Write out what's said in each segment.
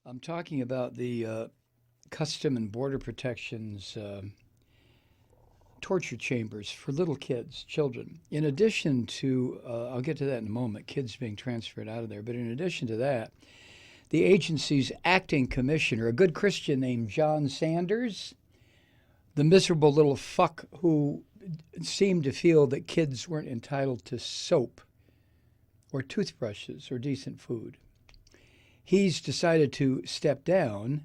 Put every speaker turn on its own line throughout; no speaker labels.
I'm talking about the Custom and Border Protection's torture chambers for little kids, children. In addition to, I'll get to that in a moment, kids being transferred out of there. But in addition to that, the agency's acting commissioner, a good Christian named John Sanders, the miserable little fuck who seemed to feel that kids weren't entitled to soap or toothbrushes or decent food. He's decided to step down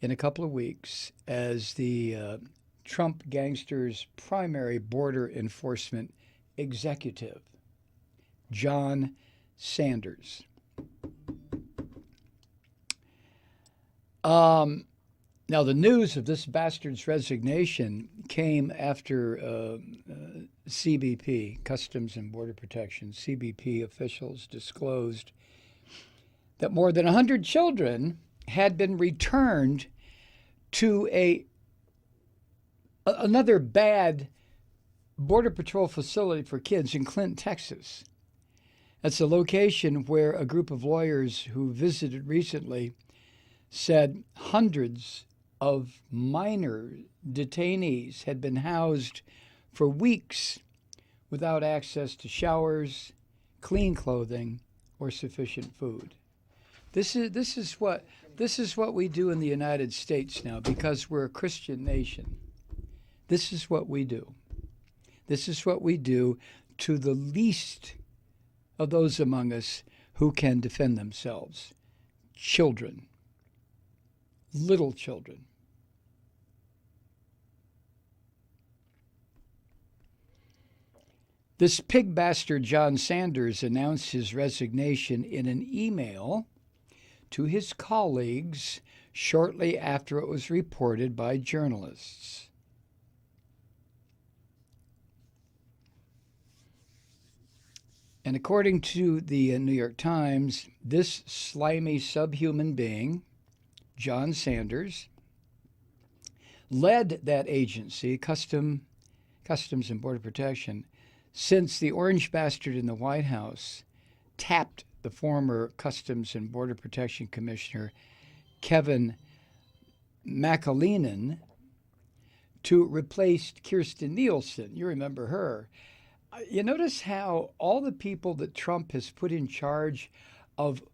in a couple of weeks as the Trump gangster's primary border enforcement executive, John Sanders. Now, the news of this bastard's resignation came after CBP, Customs and Border Protection, CBP officials disclosed that more than 100 children had been returned to another bad Border Patrol facility for kids in Clinton, Texas. That's a location where a group of lawyers who visited recently said hundreds of minor detainees had been housed for weeks without access to showers, clean clothing, or sufficient food. This is what we do in the United States now because we're a Christian nation. This is what we do. This is what we do to the least of those among us who can defend themselves. Children. Little children. This pig bastard John Sanders announced his resignation in an email to his colleagues shortly after it was reported by journalists. And according to the New York Times, this slimy subhuman being, John Sanders, led that agency, Customs and Border Protection, since the orange bastard in the White House tapped the former Customs and Border Protection Commissioner, Kevin McAleenan, to replace Kirstjen Nielsen. You remember her. You notice how all the people that Trump has put in charge of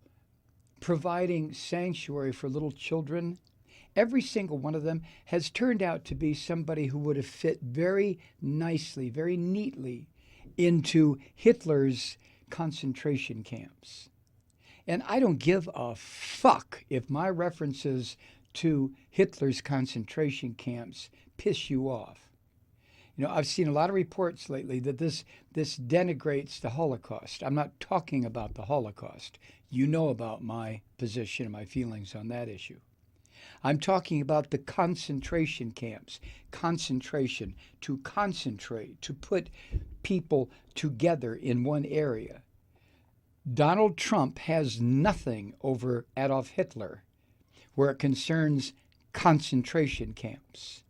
providing sanctuary for little children, every single one of them has turned out to be somebody who would have fit very nicely, very neatly into Hitler's concentration camps. And I don't give a fuck if my references to Hitler's concentration camps piss you off. You know, I've seen a lot of reports lately that this denigrates the Holocaust. I'm not talking about the Holocaust. You know about my position and my feelings on that issue. I'm talking about the concentration camps. Concentration, to concentrate, to put people together in one area. Donald Trump has nothing over Adolf Hitler where it concerns concentration camps.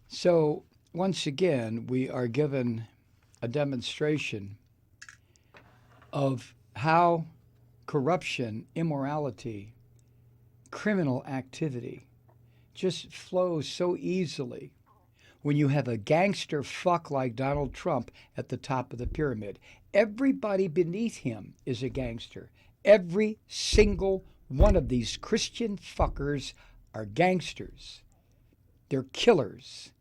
So, once again, we are given a demonstration of how corruption, immorality, criminal activity just flows so easily when you have a gangster fuck like Donald Trump at the top of the pyramid. Everybody beneath him is a gangster. Every single one of these Christian fuckers are gangsters. They're killers.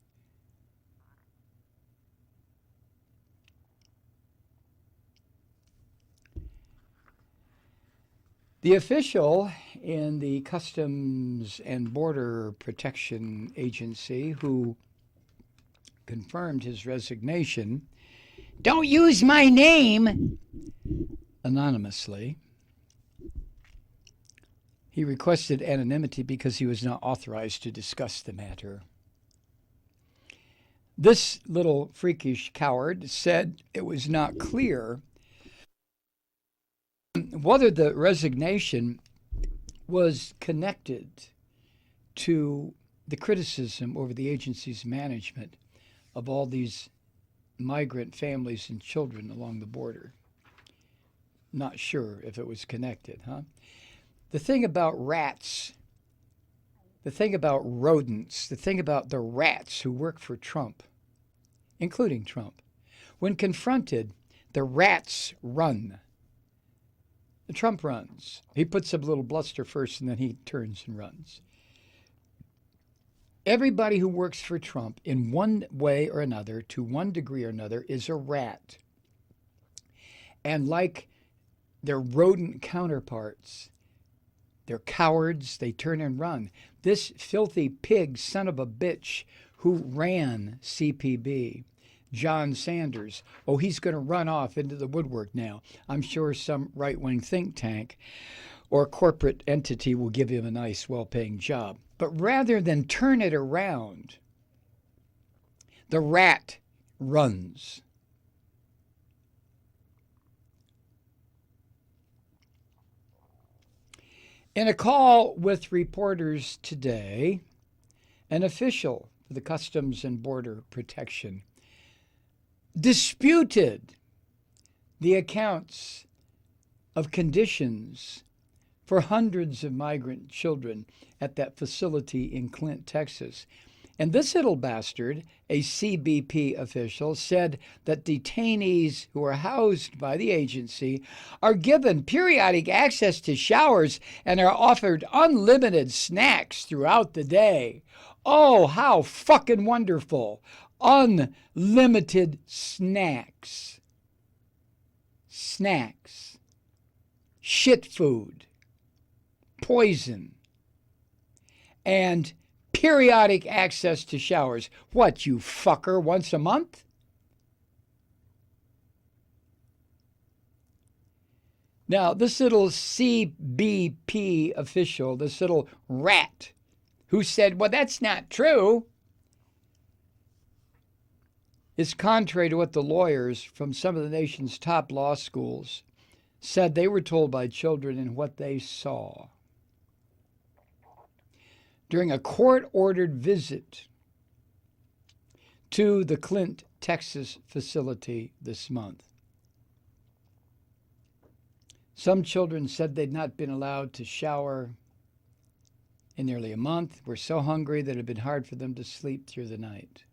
The official in the Customs and Border Protection Agency who confirmed his resignation, "Don't use my name," anonymously. He requested anonymity because he was not authorized to discuss the matter. This little freakish coward said it was not clear whether the resignation was connected to the criticism over the agency's management of all these migrant families and children along the border. Not sure if it was connected, huh? The thing about rats, the thing about rodents, the thing about the rats who work for Trump, including Trump, when confronted, the rats run. Trump runs. He puts up a little bluster first and then he turns and runs. Everybody who works for Trump in one way or another, to one degree or another, is a rat. And like their rodent counterparts, they're cowards, they turn and run. This filthy pig son of a bitch who ran CPB, John Sanders, oh, he's going to run off into the woodwork now. I'm sure some right-wing think tank or corporate entity will give him a nice, well-paying job. But rather than turn it around, the rat runs. In a call with reporters today, an official for the Customs and Border Protection disputed the accounts of conditions for hundreds of migrant children at that facility in Clint, Texas. And this little bastard, a CBP official, said that detainees who are housed by the agency are given periodic access to showers and are offered unlimited snacks throughout the day. Oh, how fucking wonderful. Unlimited snacks. Snacks. Shit food. Poison. And periodic access to showers. What, you fucker, once a month? Now, this little CBP official, this little rat, who said, well, that's not true, is contrary to what the lawyers from some of the nation's top law schools said they were told by children and what they saw during a court-ordered visit to the Clint, Texas facility this month. Some children said they'd not been allowed to shower in nearly a month, were so hungry that it had been hard for them to sleep through the night.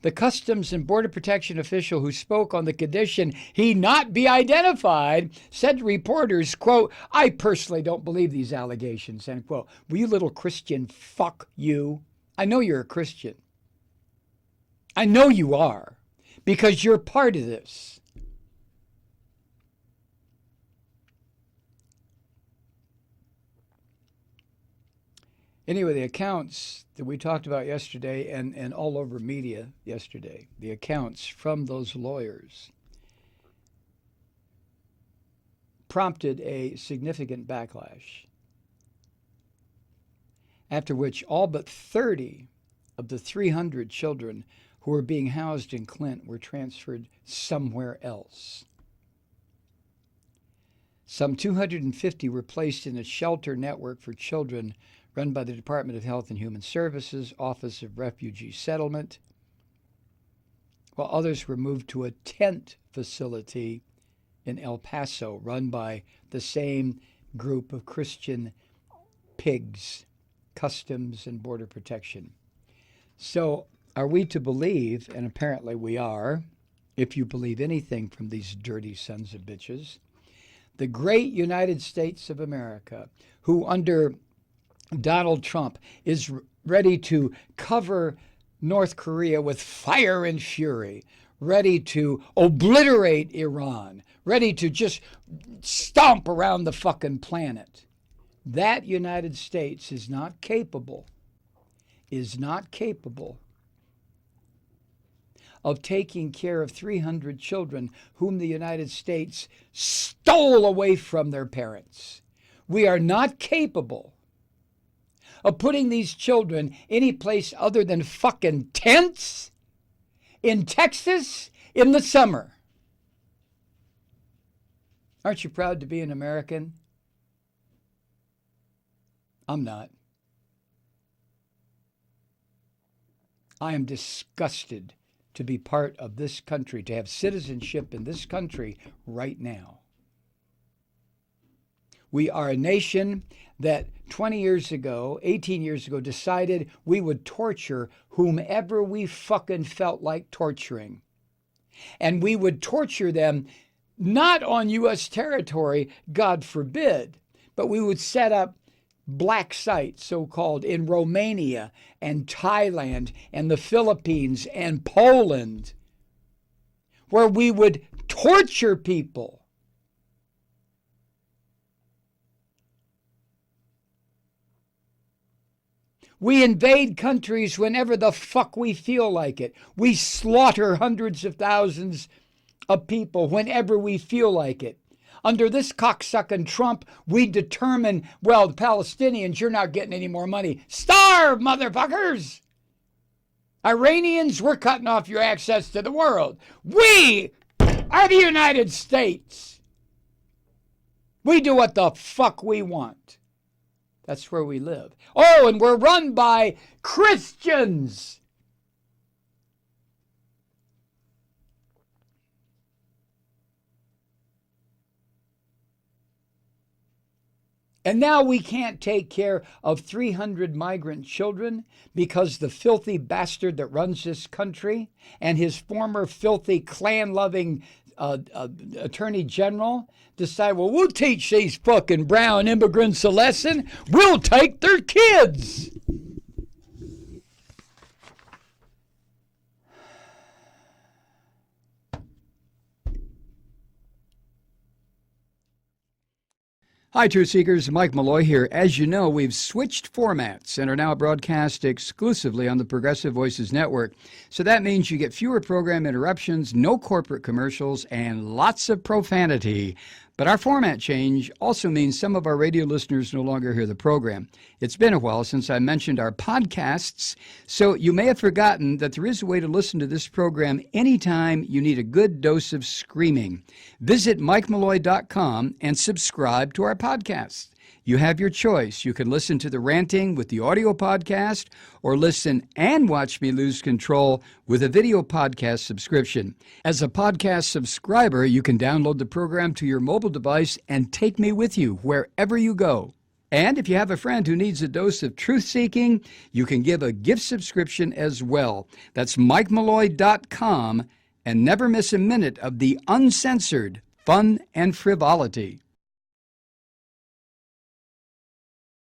The Customs and Border Protection official who spoke on the condition he not be identified said to reporters, quote, I personally don't believe these allegations, end quote. Well, you little Christian fuck you. I know you're a Christian. I know you are, because you're part of this. Anyway, the accounts that we talked about yesterday and all over media yesterday, the accounts from those lawyers prompted a significant backlash, after which all but 30 of the 300 children who were being housed in Clint were transferred somewhere else. Some 250 were placed in a shelter network for children run by the Department of Health and Human Services, Office of Refugee Settlement, while others were moved to a tent facility in El Paso, run by the same group of Christian pigs, Customs and Border Protection. So are we to believe, and apparently we are, if you believe anything from these dirty sons of bitches, the great United States of America, who under Donald Trump is ready to cover North Korea with fire and fury, ready to obliterate Iran, ready to just stomp around the fucking planet. That United States is not capable of taking care of 300 children whom the United States stole away from their parents. We are not capable of putting these children any place other than fucking tents in Texas in the summer. Aren't you proud to be an American? I'm not. I am disgusted to be part of this country, to have citizenship in this country right now. We are a nation that 20 years ago, 18 years ago, decided we would torture whomever we fucking felt like torturing. And we would torture them not on U.S. territory, God forbid, but we would set up black sites, so-called, in Romania and Thailand and the Philippines and Poland, where we would torture people. We invade countries whenever the fuck we feel like it. We slaughter hundreds of thousands of people whenever we feel like it. Under this cocksucking Trump, we determine, well, the Palestinians, you're not getting any more money. Starve, motherfuckers! Iranians, we're cutting off your access to the world. We are the United States. We do what the fuck we want. That's where we live. Oh, and we're run by Christians. And now we can't take care of 300 migrant children because the filthy bastard that runs this country and his former filthy Klan-loving attorney general decide, well, we'll teach these fucking brown immigrants a lesson. We'll take their kids. Hi, Truth Seekers. Mike Malloy here. As you know, we've switched formats and are now broadcast exclusively on the Progressive Voices Network. So that means you get fewer program interruptions, no corporate commercials, and lots of profanity. But our format change also means some of our radio listeners no longer hear the program. It's been a while since I mentioned our podcasts, so you may have forgotten that there is a way to listen to this program anytime you need a good dose of screaming. Visit MikeMalloy.com and subscribe to our podcast. You have your choice. You can listen to the ranting with the audio podcast or listen and watch me lose control with a video podcast subscription. As a podcast subscriber, you can download the program to your mobile device and take me with you wherever you go. And if you have a friend who needs a dose of truth-seeking, you can give a gift subscription as well. That's MikeMalloy.com, and never miss a minute of the uncensored fun and frivolity.